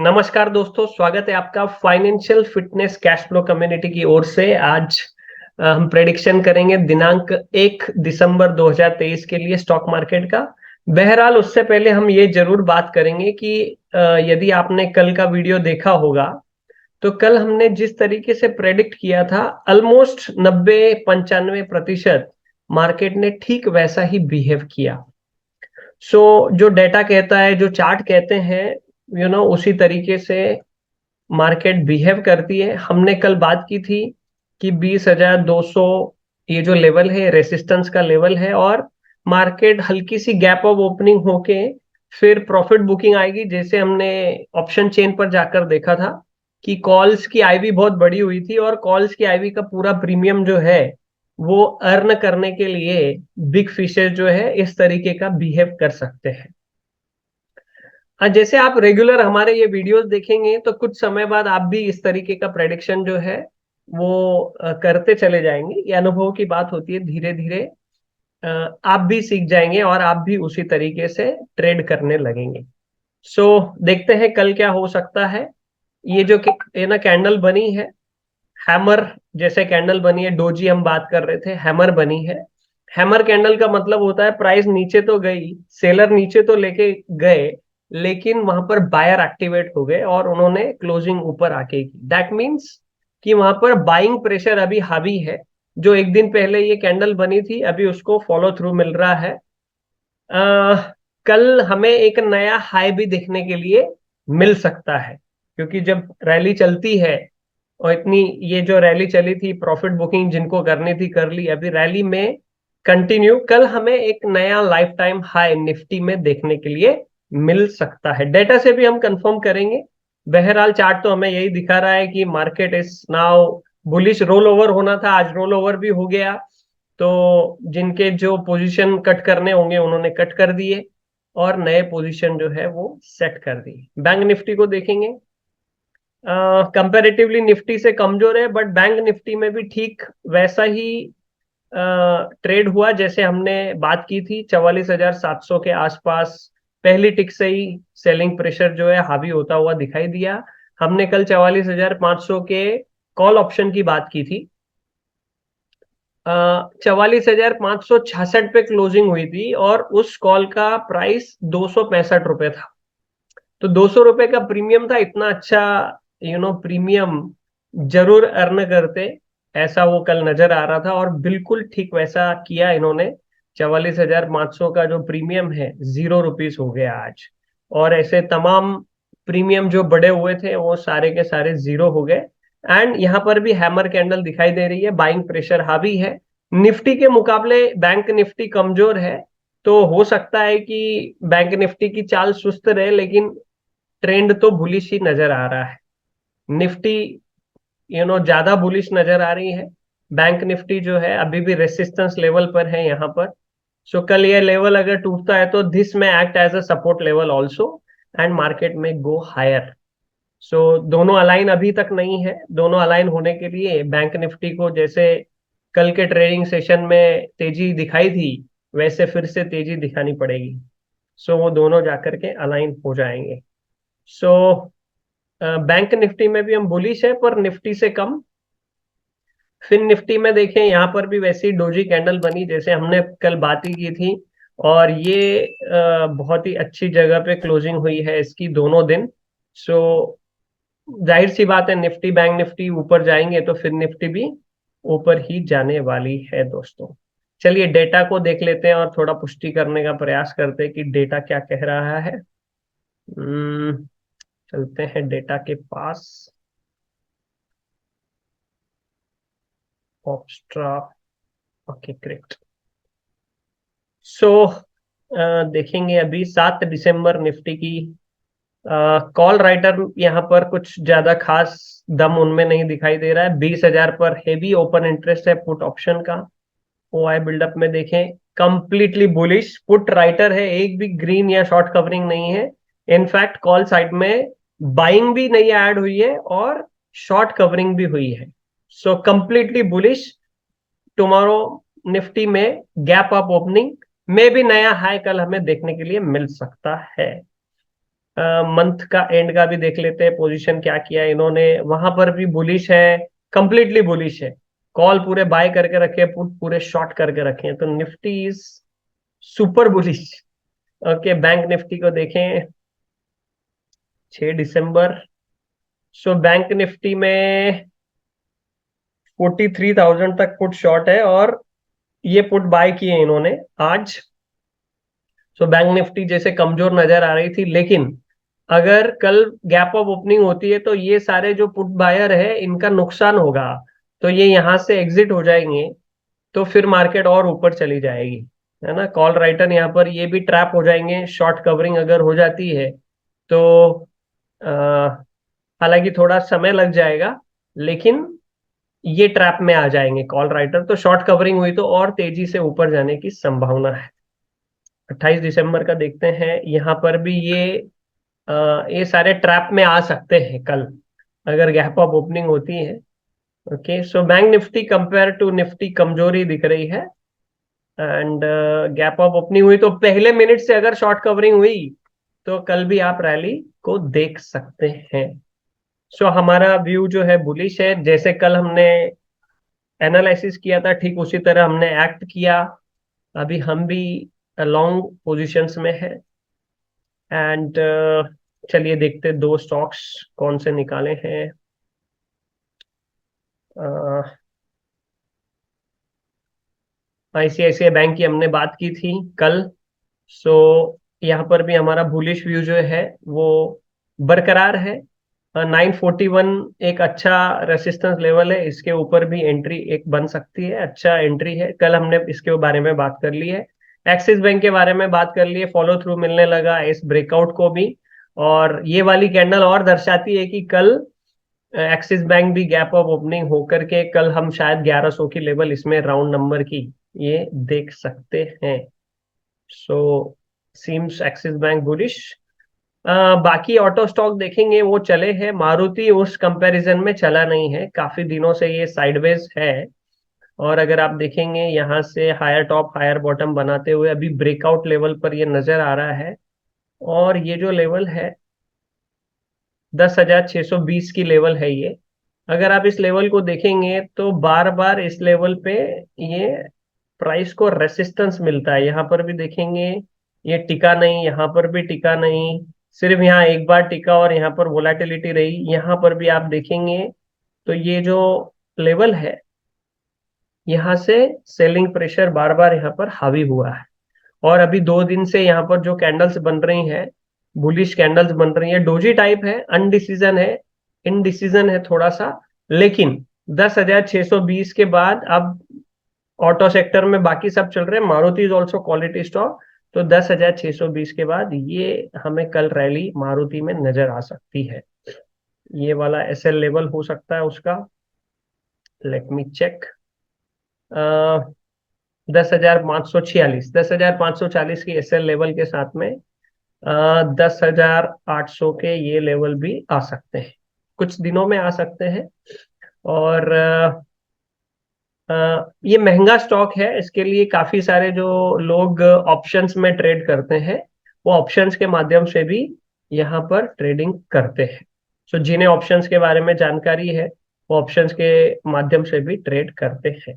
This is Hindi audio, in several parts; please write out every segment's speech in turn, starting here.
नमस्कार दोस्तों, स्वागत है आपका financial fitness cash flow community की ओर से। आज हम प्रेडिक्शन करेंगे दिनांक 1 दिसंबर 2023 के लिए स्टॉक मार्केट का। बहरहाल उससे पहले हम ये जरूर बात करेंगे कि यदि आपने कल का वीडियो देखा होगा तो कल हमने जिस तरीके से प्रेडिक्ट किया था ऑलमोस्ट 90-95% मार्केट ने ठीक वैसा ही बिहेव किया। जो डेटा कहता है, जो चार्ट कहते हैं, उसी तरीके से मार्केट बिहेव करती है। हमने कल बात की थी कि 20,200 ये जो लेवल है रेसिस्टेंस का लेवल है, और मार्केट हल्की सी गैप ऑफ ओपनिंग होके फिर प्रॉफिट बुकिंग आएगी। जैसे हमने ऑप्शन चेन पर जाकर देखा था कि कॉल्स की आईवी बहुत बड़ी हुई थी, और कॉल्स की आईवी का पूरा प्रीमियम जो है वो अर्न करने के लिए बिग फिशेस जो है इस तरीके का बिहेव कर सकते हैं। हाँ, जैसे आप रेगुलर हमारे ये वीडियोस देखेंगे तो कुछ समय बाद आप भी इस तरीके का प्रेडिक्शन जो है वो करते चले जाएंगे। ये अनुभव की बात होती है, धीरे धीरे आप भी सीख जाएंगे और आप भी उसी तरीके से ट्रेड करने लगेंगे। देखते हैं कल क्या हो सकता है। ये जो ये ना कैंडल बनी है, हैमर जैसे कैंडल बनी है, डोजी हम बात कर रहे थे, हैमर बनी है। हैमर कैंडल का मतलब होता है प्राइस नीचे तो गई, सेलर नीचे तो लेके गए, लेकिन वहां पर बायर एक्टिवेट हो गए और उन्होंने क्लोजिंग ऊपर आके की। दैट मीन्स कि वहां पर बाइंग प्रेशर अभी हावी है। जो एक दिन पहले ये कैंडल बनी थी अभी उसको फॉलो थ्रू मिल रहा है। कल हमें एक नया हाई भी देखने के लिए मिल सकता है, क्योंकि जब रैली चलती है और इतनी ये जो रैली चली थी, प्रॉफिट बुकिंग जिनको करनी थी कर ली, अभी रैली में कंटिन्यू, कल हमें एक नया लाइफ टाइम हाई निफ्टी में देखने के लिए मिल सकता है। डेटा से भी हम कंफर्म करेंगे। बहरहाल चार्ट तो हमें यही दिखा रहा है कि market is now bullish. Roll over होना था, आज रोल ओवर भी हो गया। तो जिनके जो पोजीशन कट करने होंगे उन्होंने कट कर दिए और नए पोजीशन जो है वो सेट कर दिए। बैंक निफ्टी को देखेंगे, कंपैरेटिवली निफ्टी से कमजोर है, बट बैंक निफ्टी में भी ठीक वैसा ही ट्रेड हुआ जैसे हमने बात की थी। 44,700 के आसपास पहली टिक से ही सेलिंग प्रेशर जो है हावी होता हुआ दिखाई दिया। हमने कल 44,500 के कॉल ऑप्शन की बात की थी। 44,566 पे क्लोजिंग हुई थी और उस कॉल का प्राइस 265 रुपए था। तो 200 रुपए का प्रीमियम था। इतना अच्छा प्रीमियम जरूर अर्न करते, ऐसा वो कल नजर आ रहा था, और बिल्कुल ठीक वैसा किया इन्होंने। 44,500 का जो प्रीमियम है 0 रुपीज हो गया आज। और ऐसे तमाम प्रीमियम जो बड़े हुए थे वो सारे के सारे जीरो हो गए। एंड यहाँ पर भी हैमर कैंडल दिखाई दे रही है, बाइंग प्रेशर हावी है। निफ्टी के मुकाबले बैंक निफ्टी कमजोर है, तो हो सकता है कि बैंक निफ्टी की चाल सुस्त रहे, लेकिन ट्रेंड तो बुलिश ही नजर आ रहा है। निफ्टी ज्यादा बुलिश नजर आ रही है। बैंक निफ्टी जो है अभी भी रेसिस्टेंस लेवल पर है यहाँ पर। कल ये लेवल अगर टूटता है तो दिस में act as a support level also, and market में गो हायर। दोनों अलाइन अभी तक नहीं है। दोनों अलाइन होने के लिए बैंक निफ्टी को जैसे कल के ट्रेडिंग सेशन में तेजी दिखाई थी वैसे फिर से तेजी दिखानी पड़ेगी। वो दोनों जाकर के अलाइन हो जाएंगे। सो बैंक निफ्टी में भी हम बुलिश है, पर निफ्टी से कम। फिर निफ्टी में देखें, यहाँ पर भी वैसी डोजी कैंडल बनी जैसे हमने कल बात ही की थी, और ये बहुत ही अच्छी जगह पे क्लोजिंग हुई है इसकी दोनों दिन। सो जाहिर सी बात है निफ्टी बैंक निफ्टी ऊपर जाएंगे तो फिर निफ्टी भी ऊपर ही जाने वाली है दोस्तों। चलिए डेटा को देख लेते हैं और थोड़ा पुष्टि करने का प्रयास करते हैं कि डेटा क्या कह रहा है। चलते हैं डेटा के पास। ऑप्स्ट्रा, ओके ग्रेट। सो देखेंगे अभी 7 दिसंबर निफ्टी की कॉल राइटर। यहाँ पर कुछ ज्यादा खास दम उनमें नहीं दिखाई दे रहा है। 20,000 पर हेवी ओपन इंटरेस्ट है पुट ऑप्शन का। ओआई बिल्डअप में देखें, कंप्लीटली बुलिश पुट राइटर है, एक भी ग्रीन या शॉर्ट कवरिंग नहीं है। इनफैक्ट कॉल साइड में बाइंग भी नहीं ऐड हुई है और शॉर्ट कवरिंग भी हुई है। Completely bullish. टुमारो निफ्टी में गैप अप ओपनिंग में भी नया हाई कल हमें देखने के लिए मिल सकता है। मंथ का एंड का भी देख लेते हैं, पोजीशन क्या किया है इन्होंने। वहां पर भी बुलिश है, कंप्लीटली बुलिश है। कॉल पूरे बाय करके रखे, पुट पूरे शॉर्ट करके रखे हैं, तो Nifty is super bullish. Okay, bank Nifty को देखें, 6 दिसंबर। सो बैंक निफ्टी में 43,000 तक पुट शॉर्ट है, और ये पुट बाय किए इन्होंने आज। सो बैंक निफ्टी जैसे कमजोर नजर आ रही थी, लेकिन अगर कल गैप अप ओपनिंग होती है तो ये सारे जो पुट बायर है इनका नुकसान होगा, तो ये यहां से एग्जिट हो जाएंगे, तो फिर मार्केट और ऊपर चली जाएगी, है ना। कॉल राइटर यहाँ पर ये भी ट्रैप हो जाएंगे, शॉर्ट कवरिंग अगर हो जाती है तो। अ, हालांकि थोड़ा समय लग जाएगा, लेकिन ये ट्रैप में आ जाएंगे कॉल राइटर, तो शॉर्ट कवरिंग हुई तो और तेजी से ऊपर जाने की संभावना है। 28 दिसंबर का देखते हैं, यहाँ पर भी ये सारे ट्रैप में आ सकते हैं कल, अगर गैप अप ओपनिंग होती है। Okay, so Bank Nifty compare to Nifty कमजोरी दिख रही है, एंड गैप अप ओपनिंग हुई तो पहले मिनट से अगर शॉर्ट कवरिंग हुई तो कल भी आप रैली को देख सकते हैं। सो हमारा व्यू जो है बुलिश है, जैसे कल हमने एनालिसिस किया था ठीक उसी तरह हमने एक्ट किया। अभी हम भी लॉन्ग पोजीशंस में है, एंड चलिए देखते दो स्टॉक्स कौन से निकाले हैं। आईसीआईसीआई बैंक की हमने बात की थी कल। सो यहाँ पर भी हमारा बुलिश व्यू जो है वो बरकरार है। 941 एक अच्छा रेसिस्टेंस लेवल है, इसके ऊपर भी एंट्री एक बन सकती है, अच्छा एंट्री है। कल हमने इसके बारे में बात कर ली है, एक्सिस बैंक के बारे में बात कर ली है, फॉलो थ्रू मिलने लगा इस ब्रेकआउट को भी। और ये वाली कैंडल और दर्शाती है कि कल एक्सिस बैंक भी गैप अप ओपनिंग होकर के कल हम शायद 1100 की लेवल इसमें राउंड नंबर की ये देख सकते हैं। सो सीम्स एक्सिस बैंक बुलिश। बाकी ऑटो स्टॉक देखेंगे, वो चले हैं, मारुति उस कंपैरिजन में चला नहीं है, काफी दिनों से ये साइडवेज है। और अगर आप देखेंगे यहाँ से हायर टॉप हायर बॉटम बनाते हुए अभी ब्रेकआउट लेवल पर ये नजर आ रहा है, और ये जो लेवल है 10,620 की लेवल है ये। अगर आप इस लेवल को देखेंगे तो बार बार इस लेवल पे ये प्राइस को रेसिस्टेंस मिलता है। यहाँ पर भी देखेंगे ये टिका नहीं, यहाँ पर भी टिका नहीं, सिर्फ यहाँ एक बार टिका और यहाँ पर वोलेटिलिटी रही। यहाँ पर भी आप देखेंगे तो ये जो लेवल है, यहाँ से सेलिंग प्रेशर बार बार यहाँ पर हावी हुआ है। और अभी 2 दिन से यहाँ पर जो कैंडल्स बन रही हैं, बुलिश कैंडल्स बन रही है, डोजी टाइप है, अनडिसीजन है, इनडिसीजन है थोड़ा सा, लेकिन 10,620 के बाद अब ऑटो सेक्टर में बाकी सब चल रहे हैं, Maruti is also quality stock, तो 10,620 के बाद ये हमें कल रैली मारुति में नजर आ सकती है। ये वाला एसएल लेवल हो सकता है उसका, लेट मी चेक। 10,546, 10,540 की एसएल लेवल के साथ में 10,800 के ये लेवल भी आ सकते हैं, कुछ दिनों में आ सकते हैं। और ये महंगा स्टॉक है, इसके लिए काफी सारे जो लोग ऑप्शंस में ट्रेड करते हैं वो ऑप्शंस के माध्यम से भी यहाँ पर ट्रेडिंग करते हैं। सो जिन्हें ऑप्शंस के बारे में जानकारी है वो ऑप्शंस के माध्यम से भी ट्रेड करते हैं।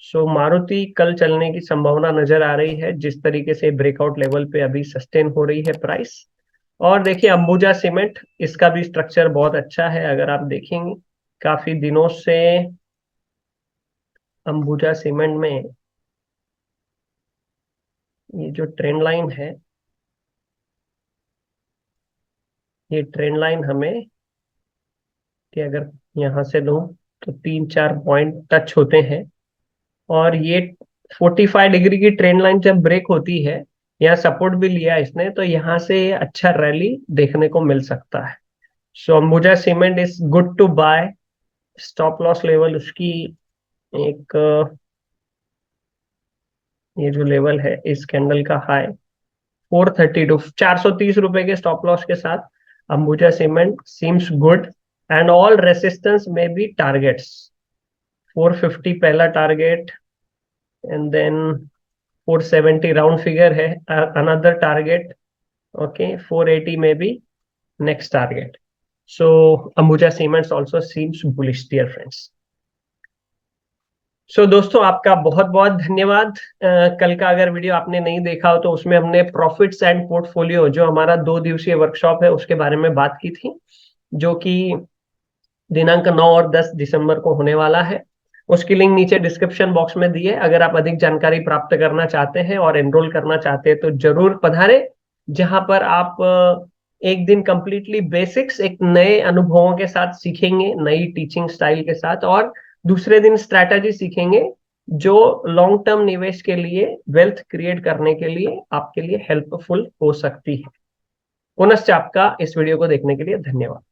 सो मारुति कल चलने की संभावना नजर आ रही है, जिस तरीके से ब्रेकआउट लेवल पे अभी सस्टेन हो रही है प्राइस। और देखिए अंबुजा सीमेंट, इसका भी स्ट्रक्चर बहुत अच्छा है, अगर आप देखेंगे काफी दिनों से अंबुजा सीमेंट में ये जो ट्रेंड लाइन है, ये ट्रेंड लाइन हमें कि अगर यहाँ से लूं तो 3-4 पॉइंट टच होते हैं, और ये 45 डिग्री की ट्रेंड लाइन जब ब्रेक होती है, यहाँ सपोर्ट भी लिया इसने, तो यहाँ से अच्छा रैली देखने को मिल सकता है। So Ambuja cement is good to buy. Stop loss level उसकी एक ये जो लेवल है इस कैंडल का हाई 432, 430 रुपए के स्टॉप लॉस के साथ Ambuja cement seems good, and all resistance में बी टारगेट्स। 450 पहला target, and then 470 round figure है another target, Okay, 480 may be next target. So Ambuja Cements also seems bullish, dear friends. दोस्तों आपका बहुत बहुत धन्यवाद। कल का अगर वीडियो आपने नहीं देखा हो तो उसमें हमने प्रॉफिट्स एंड पोर्टफोलियो, जो हमारा 2 दिवसीय वर्कशॉप है, उसके बारे में बात की थी, जो कि दिनांक 9 और 10 दिसंबर को होने वाला है। उसकी लिंक नीचे डिस्क्रिप्शन बॉक्स में दी है। अगर आप अधिक जानकारी प्राप्त करना चाहते हैं और एनरोल करना चाहते हैं तो जरूर पधारें, जहां पर आप एक दिन कंप्लीटली बेसिक्स एक नए अनुभवों के साथ सीखेंगे, नई टीचिंग स्टाइल के साथ, और दूसरे दिन स्ट्रैटेजी सीखेंगे जो लॉन्ग टर्म निवेश के लिए, वेल्थ क्रिएट करने के लिए आपके लिए हेल्पफुल हो सकती है। पुनश्च आपका इस वीडियो को देखने के लिए धन्यवाद।